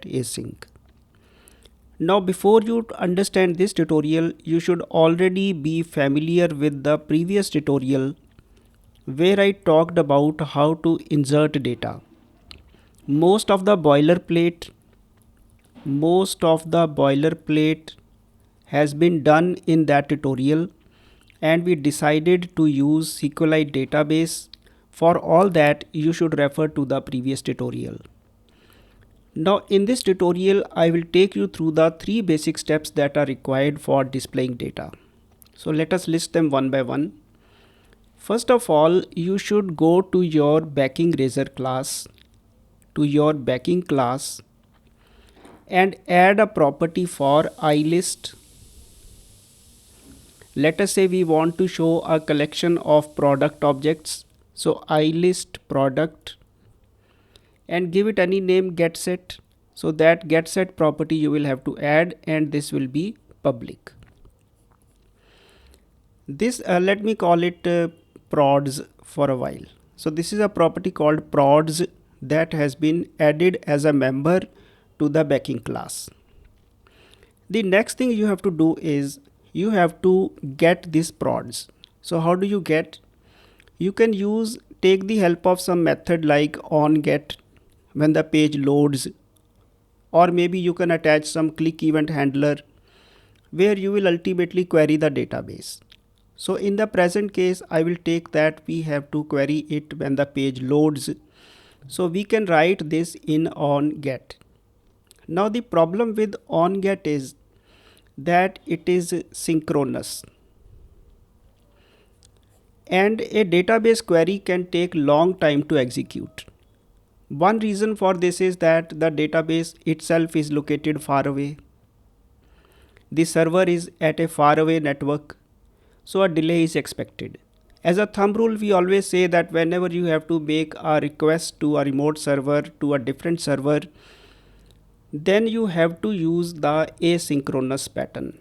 async. Now before you understand this tutorial, you should already be familiar with the previous tutorial where I talked about how to insert data. Most of the boilerplate has been done in that tutorial, and we decided to use SQLite database. For all that, you should refer to the previous tutorial. Now in this tutorial, I will take you through the three basic steps that are required for displaying data. So let us list them one by one. First of all, you should go to your backing razor class, and add a property for iList. Let us say we want to show a collection of product objects. So iList product, and give it any name getSet. So that getSet property you will have to add, and this will be public. This let me call it prods for a while. So this is a property called prods that has been added as a member to the backing class. The next thing you have to do is you have to get these prods. So how do you get? You can take the help of some method like onGet when the page loads, or maybe you can attach some click event handler where you will ultimately query the database. So in the present case, I will take that we have to query it when the page loads. So we can write this in onGet. Now the problem with onGet is that it is synchronous, and a database query can take long time to execute. One reason for this is that the database itself is located far away. The server is at a faraway network, so a delay is expected. As a thumb rule, we always say that whenever you have to make a request to a remote server to a different server, then you have to use the asynchronous pattern.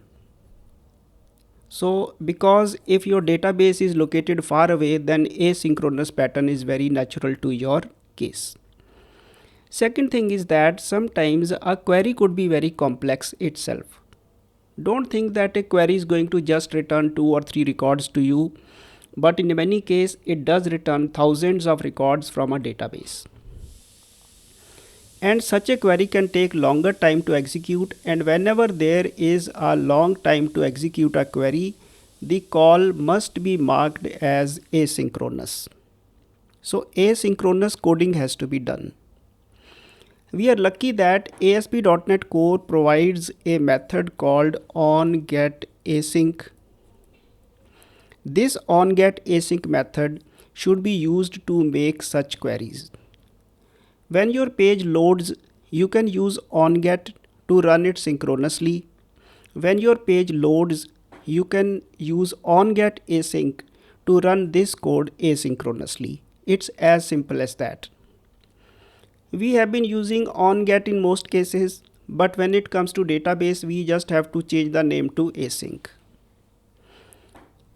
So because if your database is located far away, then asynchronous pattern is very natural to your case. Second thing is that sometimes a query could be very complex itself. Don't think that a query is going to just return 2 or 3 records to you, but in many cases it does return thousands of records from a database. And such a query can take longer time to execute, and whenever there is a long time to execute a query, the call must be marked as asynchronous. So asynchronous coding has to be done. We are lucky that ASP.NET Core provides a method called onGetAsync. This onGetAsync method should be used to make such queries. When your page loads, you can use onGet to run it synchronously. When your page loads, you can use onGetAsync to run this code asynchronously. It's as simple as that. We have been using onGet in most cases, but when it comes to database, we just have to change the name to async.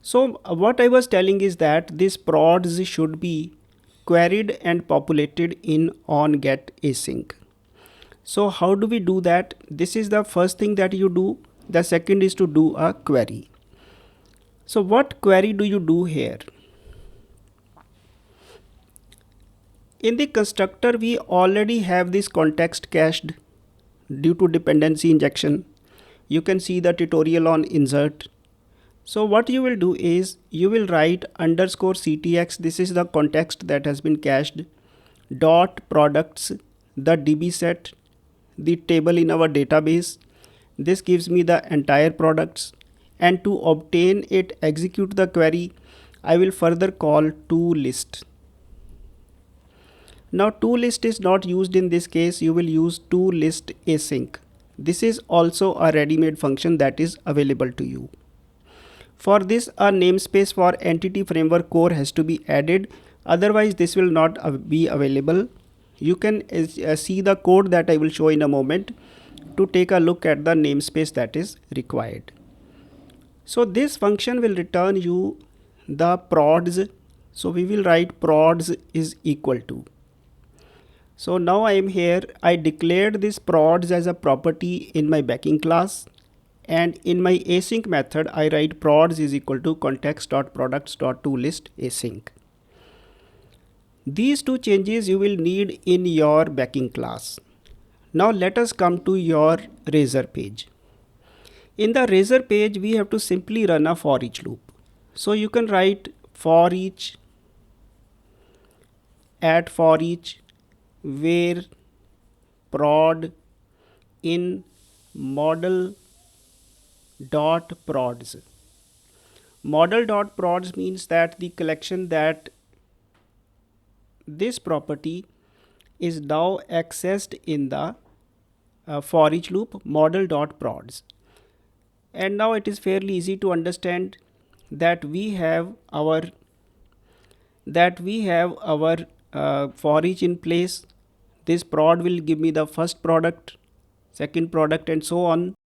So what I was telling is that these prods should be queried and populated in onGetAsync. So how do we do that? This is the first thing that you do. The second is to do a query. So what query do you do here? In the constructor, we already have this context cached due to dependency injection. You can see the tutorial on insert. So what you will do is you will write _ctx. This is the context that has been cached. Dot products, the DB set, the table in our database. This gives me the entire products. And to obtain it, execute the query, I will further call toList. Now toList is not used in this case. You will use toListAsync. This is also a ready-made function that is available to you. For this, a namespace for Entity Framework Core has to be added. Otherwise, this will not be available. You can see the code that I will show in a moment to take a look at the namespace that is required. So this function will return you the prods. So we will write prods is equal to. So now I am here. I declared this prods as a property in my backing class, and in my async method I write prods is equal to context.products.toList async. These two changes you will need in your backing class. Now let us come to your Razor page. In the Razor page we have to simply run a for each loop. So you can write for each at for each where prod in model dot prods. Model dot prods means that the collection that this property is now accessed in the for each loop model dot prods. And now it is fairly easy to understand that we have our for each in place. This prod will give me the first product, second product, and so on.